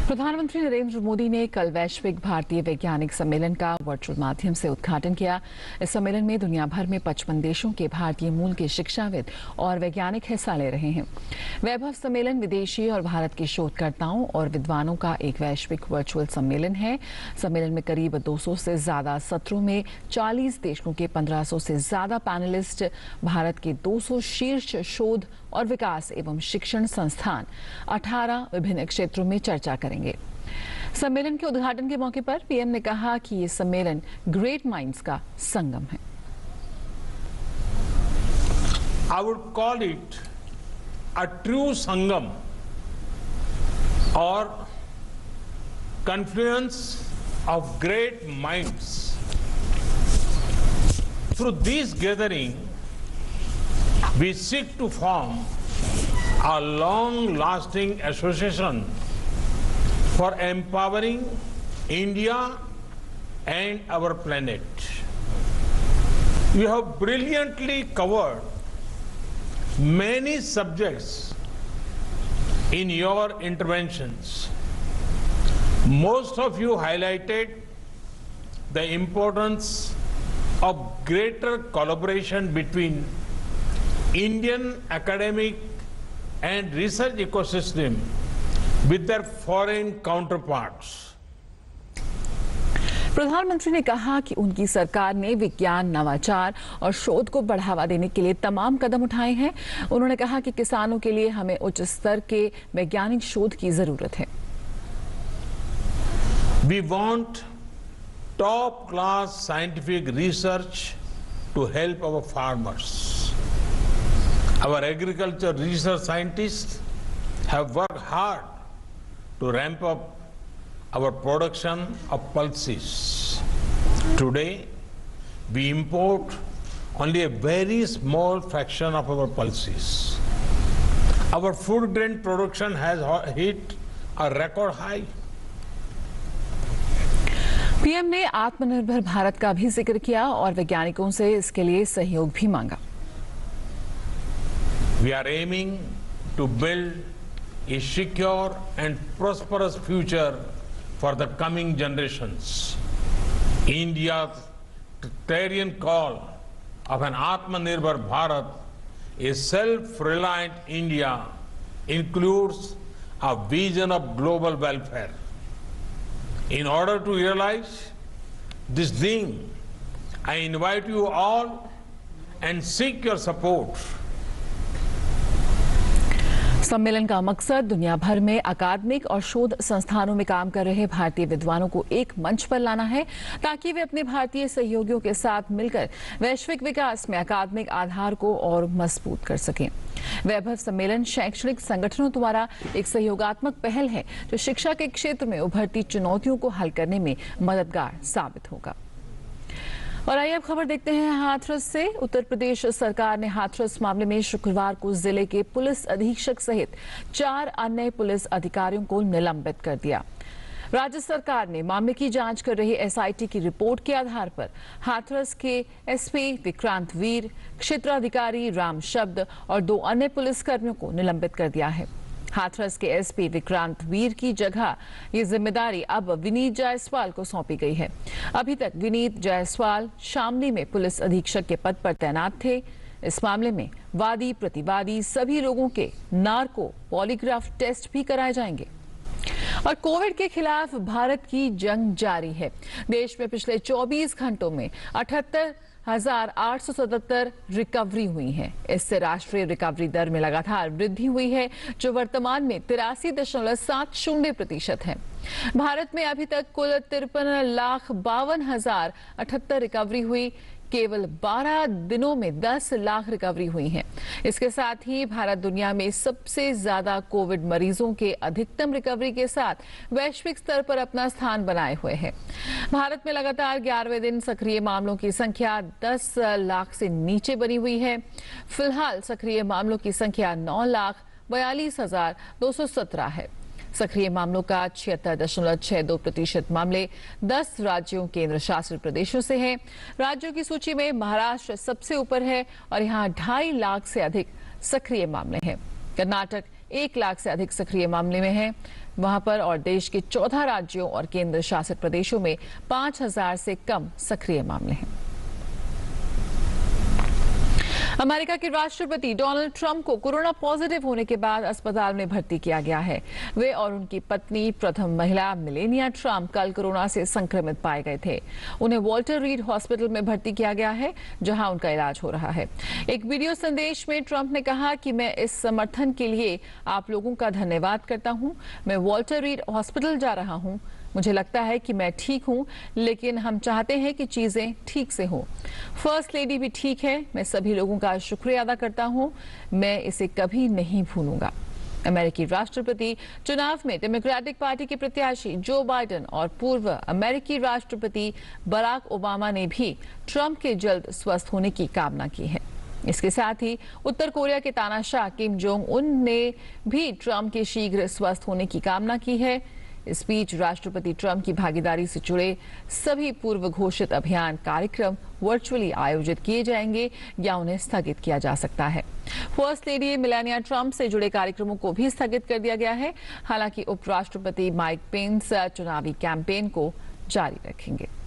प्रधानमंत्री नरेंद्र मोदी ने कल वैश्विक भारतीय वैज्ञानिक सम्मेलन का वर्चुअल माध्यम से उद्घाटन किया। इस सम्मेलन में दुनिया भर में 55 देशों के भारतीय मूल के शिक्षाविद और वैज्ञानिक हिस्सा ले रहे हैं। वैभव सम्मेलन विदेशी और भारत के शोधकर्ताओं और विद्वानों का एक वैश्विक वर्चुअल सम्मेलन है। सम्मेलन में करीब 200 से ज्यादा सत्रों में 40 देशों के 1500 से ज्यादा पैनलिस्ट भारत के 200 शीर्ष शोध और विकास एवं शिक्षण संस्थान 18 विभिन्न क्षेत्रों में चर्चा करेंगे। सम्मेलन के उद्घाटन के मौके पर पीएम ने कहा कि ये सम्मेलन ग्रेट माइंड्स का संगम है। I would call it a true sangam or confluence of great minds. Through this gathering, we seek to form a long-lasting association for empowering India and our planet. You have brilliantly covered many subjects in your interventions. Most of you highlighted the importance of greater collaboration between Indian academic and research ecosystem with their foreign counterparts. प्रधानमंत्री ने कहा कि उनकी सरकार ने विज्ञान, नवाचार और शोध को बढ़ावा देने के लिए तमाम कदम उठाए हैं। उन्होंने कहा कि किसानों के लिए हमें उच्च स्तर के वैज्ञानिक शोध की जरूरत है। We want top-class scientific research to help our farmers. Our agriculture research scientists have worked hard to ramp up our production of pulses. Today, we import only a very small fraction of our pulses. Our food grain production has hit a record high. PM ने आत्मनिर्भर भारत का भी जिक्र किया और वैज्ञानिकों से इसके लिए सहयोग भी मांगा। We are aiming to build a secure and prosperous future for the coming generations. India's clarion call of an Atmanirbhar Bharat, a self-reliant India, includes a vision of global welfare. In order to realize this dream, I invite you all and seek your support. सम्मेलन का मकसद दुनिया भर में अकादमिक और शोध संस्थानों में काम कर रहे भारतीय विद्वानों को एक मंच पर लाना है, ताकि वे अपने भारतीय सहयोगियों के साथ मिलकर वैश्विक विकास में अकादमिक आधार को और मजबूत कर सकें। वैभव सम्मेलन शैक्षणिक संगठनों द्वारा एक सहयोगात्मक पहल है, जो शिक्षा के क्षेत्र में उभरती चुनौतियों को हल करने में मददगार साबित होगा। और आइए अब खबर देखते हैं हाथरस से। उत्तर प्रदेश सरकार ने हाथरस मामले में शुक्रवार को जिले के पुलिस अधीक्षक सहित 4 अन्य पुलिस अधिकारियों को निलंबित कर दिया। राज्य सरकार ने मामले की जांच कर रही एसआईटी की रिपोर्ट के आधार पर हाथरस के एसपी विक्रांत वीर, क्षेत्राधिकारी राम शब्द और 2 अन्य पुलिसकर्मियों को निलंबित कर दिया है। हाथरस के एसपी विक्रांत वीर की जगह ये जिम्मेदारी अब विनीत जायसवाल को सौंपी गई है। अभी तक विनीत जायसवाल शामली में पुलिस अधीक्षक के पद पर तैनात थे। इस मामले में वादी प्रतिवादी सभी लोगों के नार्को पॉलीग्राफ टेस्ट भी कराए जाएंगे। और कोविड के खिलाफ भारत की जंग जारी है। देश में पिछले 24 घंटों में 78,877 रिकवरी हुई है। इससे राष्ट्रीय रिकवरी दर में लगातार वृद्धि हुई है, जो वर्तमान में 83.70% है। भारत में अभी तक कुल 53,52,078 रिकवरी हुई। केवल 12 दिनों में 10 लाख रिकवरी हुई है। इसके साथ ही भारत दुनिया में सबसे ज्यादा कोविड मरीजों के अधिकतम रिकवरी के साथ वैश्विक स्तर पर अपना स्थान बनाए हुए है। भारत में लगातार 11वें दिन सक्रिय मामलों की संख्या 10 लाख से नीचे बनी हुई है। फिलहाल सक्रिय मामलों की संख्या 9,42,217 है। सक्रिय मामलों का 76.62% मामले 10 राज्यों केंद्र शासित प्रदेशों से हैं। राज्यों की सूची में महाराष्ट्र सबसे ऊपर है और यहां 2.5 लाख से अधिक सक्रिय मामले हैं। कर्नाटक 1 लाख से अधिक सक्रिय मामले में हैं वहां पर, और देश के 14 राज्यों और केंद्र शासित प्रदेशों में 5,000 से कम सक्रिय मामले हैं। अमेरिका के राष्ट्रपति डोनाल्ड ट्रंप को कोरोना पॉजिटिव होने के बाद अस्पताल में भर्ती किया गया है। वे और उनकी पत्नी प्रथम महिला मेलेनिया ट्रंप कल कोरोना से संक्रमित पाए गए थे। उन्हें वॉल्टर रीड हॉस्पिटल में भर्ती किया गया है, जहां उनका इलाज हो रहा है। एक वीडियो संदेश में ट्रंप ने कहा कि मैं इस समर्थन के लिए आप लोगों का धन्यवाद करता हूं। मैं वॉल्टर रीड हॉस्पिटल जा रहा हूं। मुझे लगता है कि मैं ठीक हूं, लेकिन हम चाहते हैं कि चीजें ठीक से हों। फर्स्ट लेडी भी ठीक है। मैं सभी लोगों का शुक्रिया अदा करता हूं। मैं इसे कभी नहीं भूलूंगा। अमेरिकी राष्ट्रपति चुनाव में डेमोक्रेटिक पार्टी के प्रत्याशी जो बाइडेन और पूर्व अमेरिकी राष्ट्रपति बराक ओबामा ने भी ट्रंप के जल्द स्वस्थ होने की कामना की है। इसके साथ ही उत्तर कोरिया के तानाशाह किम जोंग उन ने भी ट्रंप के शीघ्र स्वस्थ होने की कामना की है। इस बीच राष्ट्रपति ट्रंप की भागीदारी से जुड़े सभी पूर्व घोषित अभियान कार्यक्रम वर्चुअली आयोजित किए जाएंगे या उन्हें स्थगित किया जा सकता है। फर्स्ट लेडी मेलानिया ट्रंप से जुड़े कार्यक्रमों को भी स्थगित कर दिया गया है। हालांकि उपराष्ट्रपति माइक पेंस चुनावी कैंपेन को जारी रखेंगे।